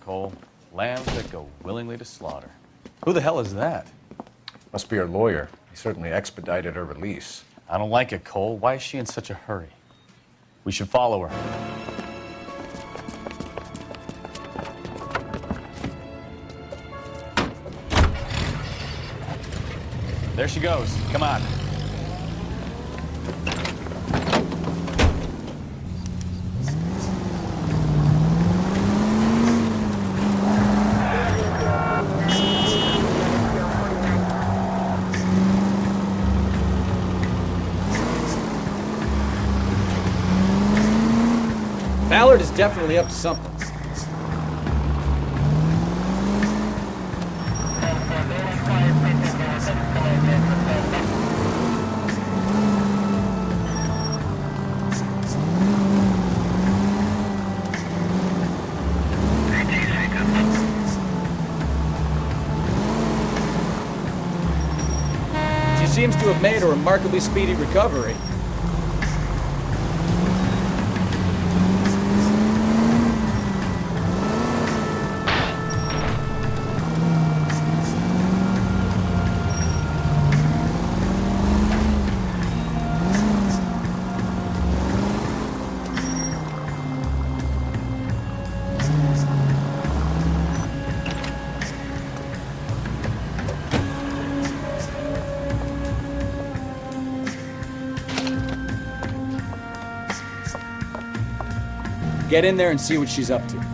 Cole. Lambs that go willingly to slaughter. Who the hell is that? Must be her lawyer. He certainly expedited her release. I don't like it, Cole. Why is she in such a hurry? We should follow her. There she goes. Come on. Ballard is definitely up to something. She seems to have made a remarkably speedy recovery. Get in there and see what she's up to. Can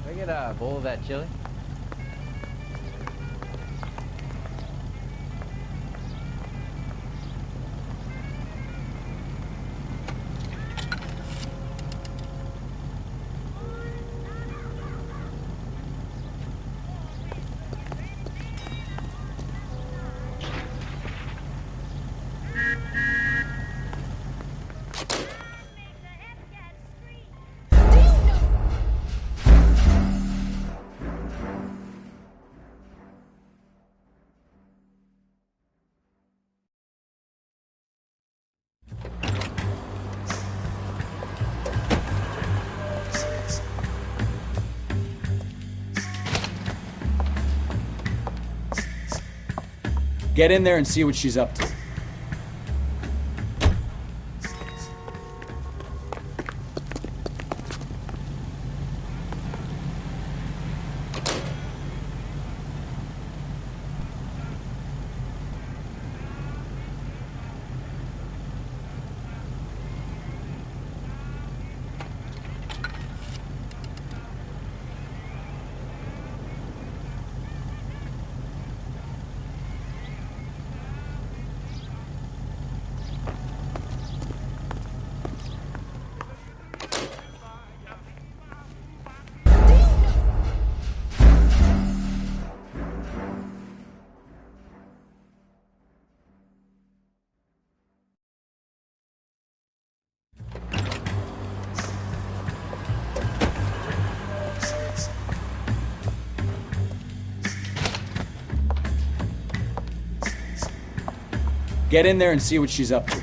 I get a bowl of that chili? Get in there and see what she's up to. Get in there and see what she's up to.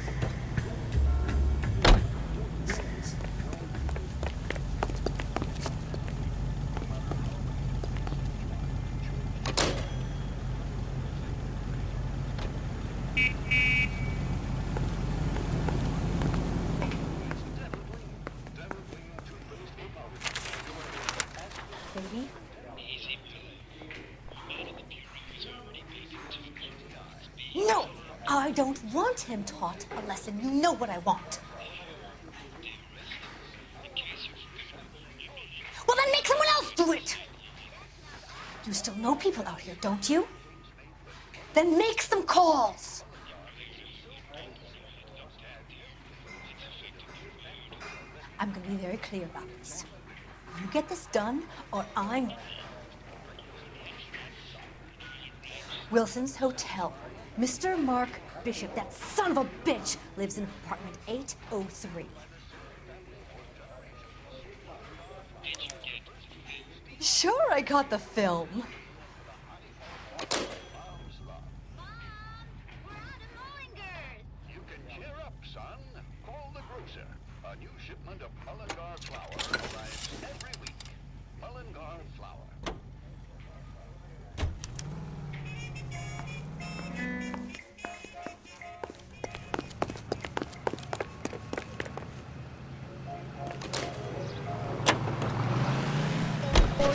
Baby? No! I don't want him taught a lesson. You know what I want. Well, then make someone else do it! You still know people out here, don't you? Then make some calls! I'm gonna be very clear about this. You get this done, or I'm... Wilson's Hotel. Mr. Mark Bishop, that son of a bitch, lives in apartment 803. Sure, I got the film. A new shipment of Mullingar flour arrives every week. Mullingar flour.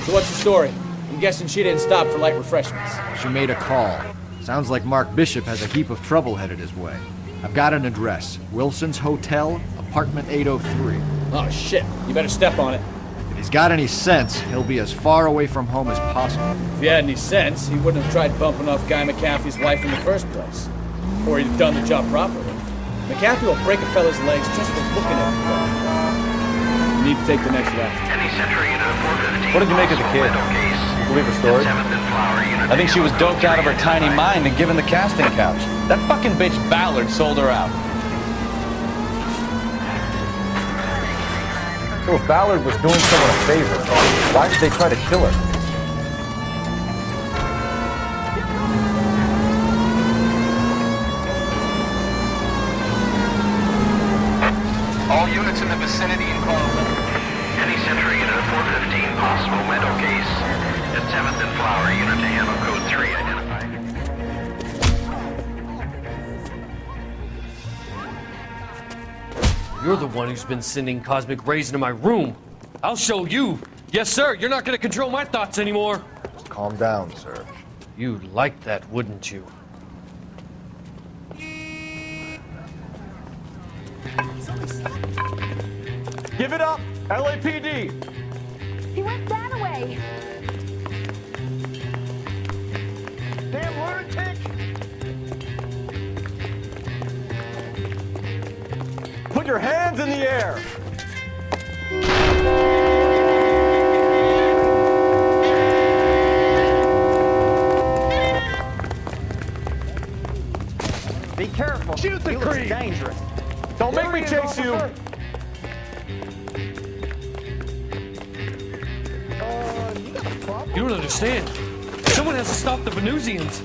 So what's the story? I'm guessing she didn't stop for light refreshments. She made a call. Sounds like Mark Bishop has a heap of trouble headed his way. I've got an address. Wilson's Hotel, apartment 803. Oh shit, you better step on it. If he's got any sense, he'll be as far away from home as possible. If he had any sense, he wouldn't have tried bumping off Guy McAfee's wife in the first place. Or he'd have done the job properly. McAfee will break a fella's legs just for looking at him. You need to take the next left. Any Central Unit of 415. What did you make of the kid? You believe her story? 7th and Flower Unit. I think she was doped out of her tiny mind and given the casting couch. That fucking bitch Ballard sold her out. So if Ballard was doing someone a favor, why did they try to kill her? All units in the vicinity and call. Any Central Unit of 415 possible mental case. At 7th and Flower Unit to handle code 3 identified. You're the one who's been sending cosmic rays into my room. I'll show you. Yes, sir. You're not going to control my thoughts anymore. Calm down, sir. You'd like that, wouldn't you? Give it up, LAPD! He went that way. Damn lunatic! Put your hands in the air! Be careful. Shoot the He looks creep. dangerous. Don't make me chase you! You don't understand. Someone has to stop the Venusians.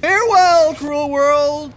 Farewell, cruel world!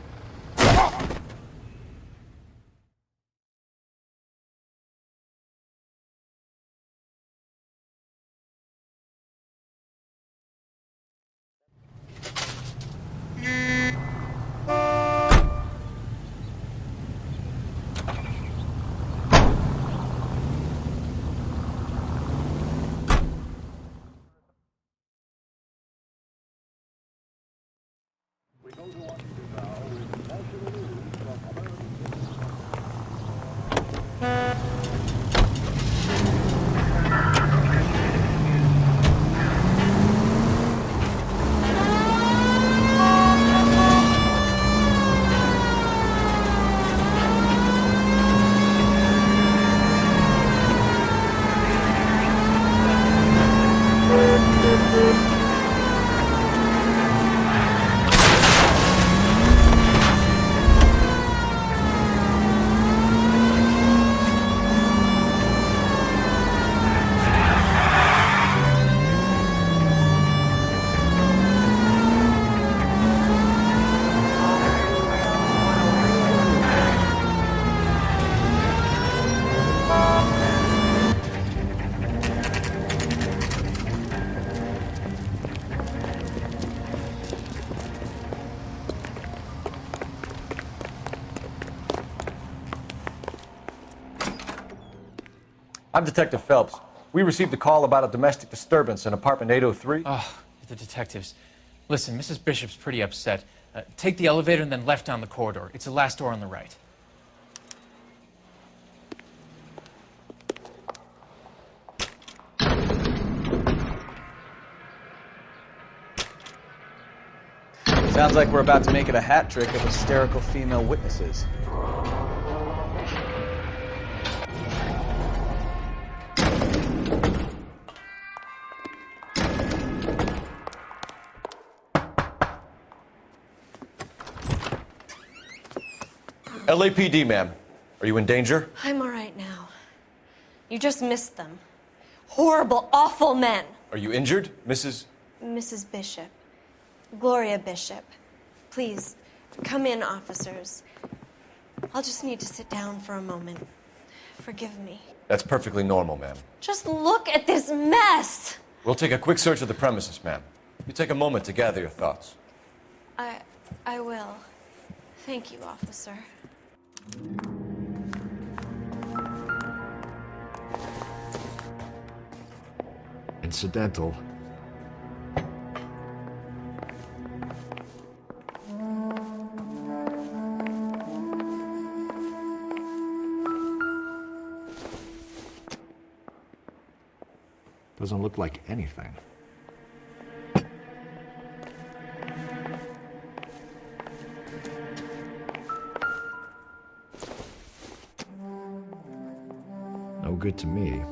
I'm Detective Phelps. We received a call about a domestic disturbance in apartment 803. Oh, the detectives. Listen, Mrs. Bishop's pretty upset. Take the elevator and then left down the corridor. It's the last door on the right. Sounds like we're about to make it a hat trick of hysterical female witnesses. LAPD, ma'am. Are you in danger? I'm all right now. You just missed them. Horrible, awful men. Are you injured, Mrs.? Mrs. Bishop. Gloria Bishop. Please, come in, officers. I'll just need to sit down for a moment. Forgive me. That's perfectly normal, ma'am. Just look at this mess! We'll take a quick search of the premises, ma'am. You take a moment to gather your thoughts. I will. Thank you, officer. Incidental. Doesn't look like anything. No good to me.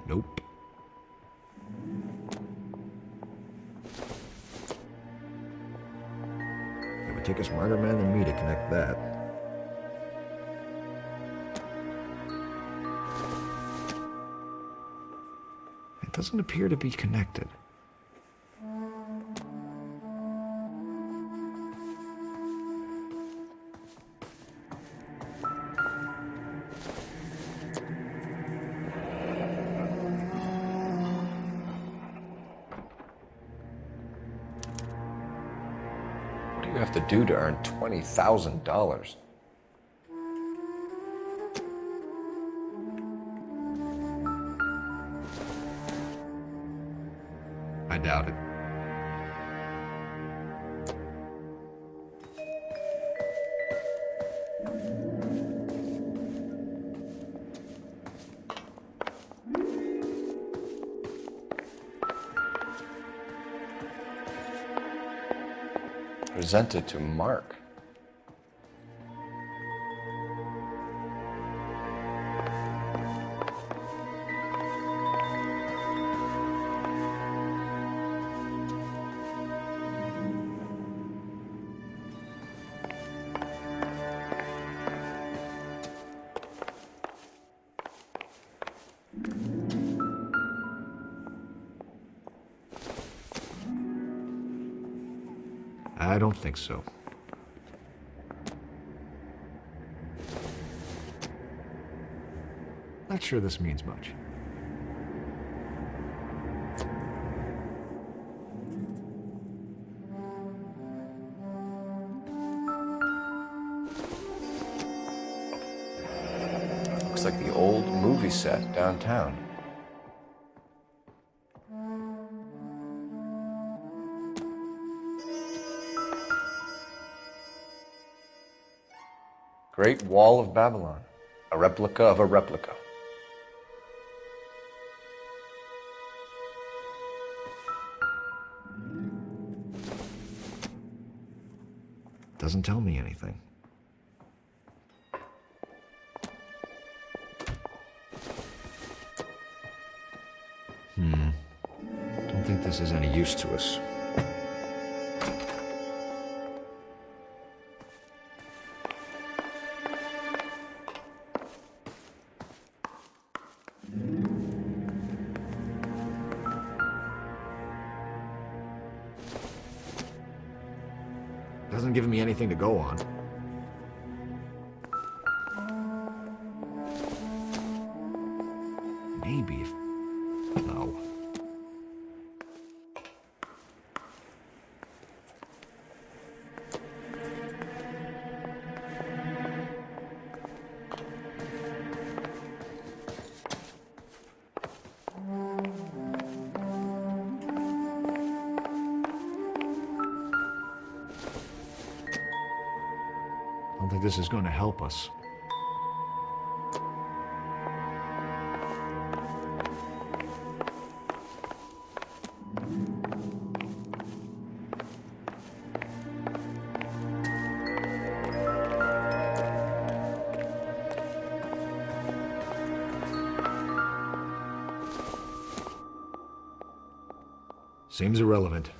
Nope. It would take a smarter man than me to connect that. It doesn't appear to be connected. What do you have to do to earn $20,000? I doubt it. Presented to Mark. I don't think so. Not sure this means much. Looks like the old movie set downtown. Great Wall of Babylon, a replica of a replica. Doesn't tell me anything. Don't think this is any use to us. Doesn't give me anything to go on. Maybe if... No. I don't think this is going to help us. Seems irrelevant.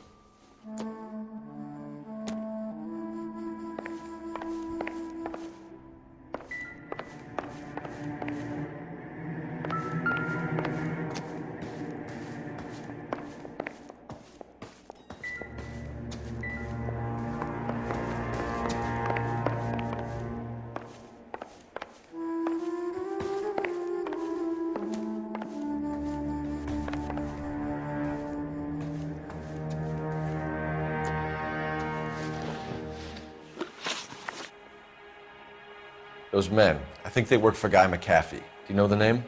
Those men, I think they work for Guy McAfee. Do you know the name?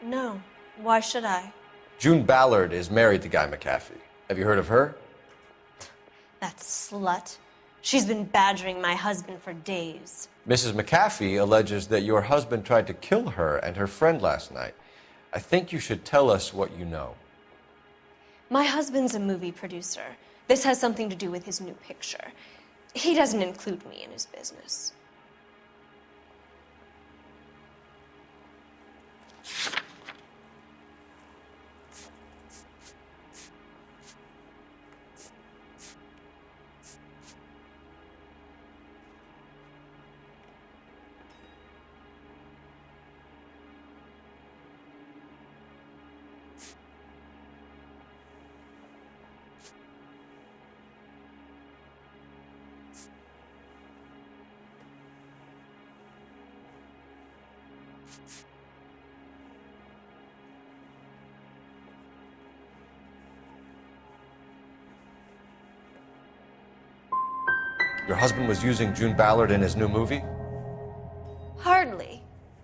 No. Why should I? June Ballard is married to Guy McAfee. Have you heard of her? That slut. She's been badgering my husband for days. Mrs. McAfee alleges that your husband tried to kill her and her friend last night. I think you should tell us what you know. My husband's a movie producer. This has something to do with his new picture. He doesn't include me in his business. Your husband was using June Ballard in his new movie? Hardly.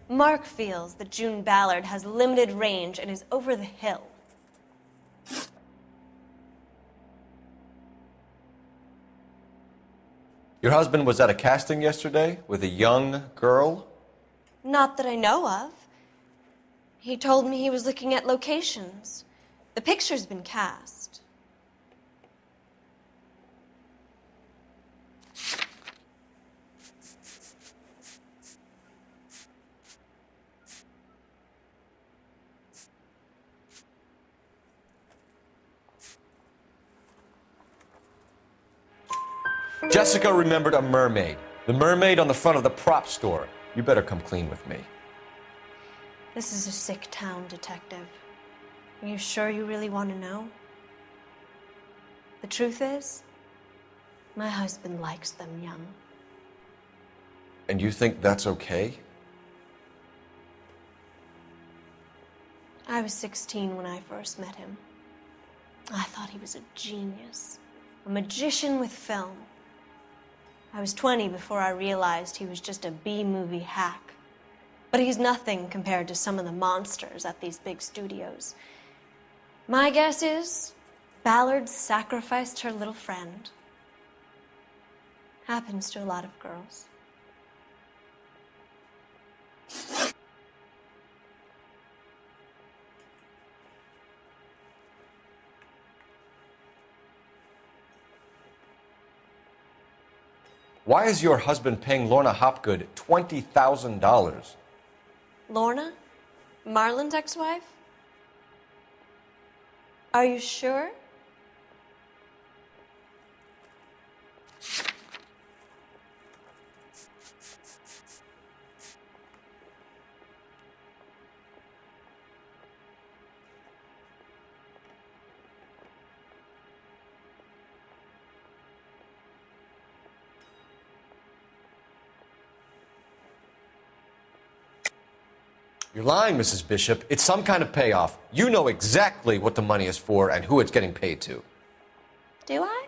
Mark feels that June Ballard has limited range and is over the hill. Your husband was at a casting yesterday with a young girl? Not that I know of. He told me he was looking at locations. The picture's been cast. Jessica remembered a mermaid. The mermaid on the front of the prop store. You better come clean with me. This is a sick town, Detective. Are you sure you really want to know? The truth is, my husband likes them young. And you think that's okay? I was 16 when I first met him. I thought he was a genius, a magician with film. I was 20 before I realized he was just a B-movie hack. But he's nothing compared to some of the monsters at these big studios. My guess is Ballard sacrificed her little friend. Happens to a lot of girls. Why is your husband paying Lorna Hopgood $20,000? Lorna? Marlon's ex-wife? Are you sure? You're lying, Mrs. Bishop. It's some kind of payoff. You know exactly what the money is for and who it's getting paid to. Do I?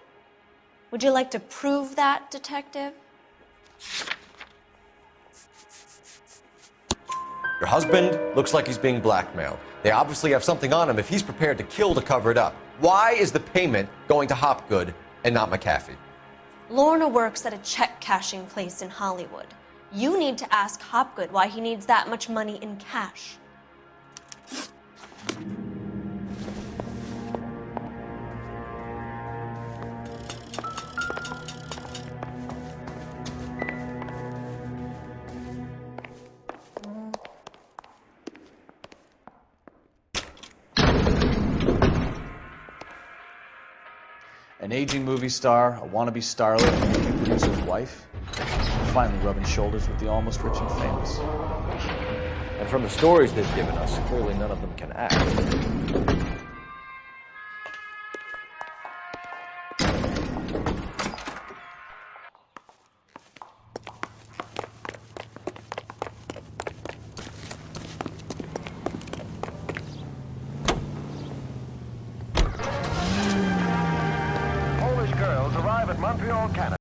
Would you like to prove that, Detective? Your husband looks like he's being blackmailed. They obviously have something on him if he's prepared to kill to cover it up. Why is the payment going to Hopgood and not McAfee? Lorna works at a check-cashing place in Hollywood. You need to ask Hopgood why he needs that much money in cash. An aging movie star, a wannabe starlet, a movie producer's wife, finally rubbing shoulders with the almost rich and famous. And from the stories they've given us, clearly none of them can act.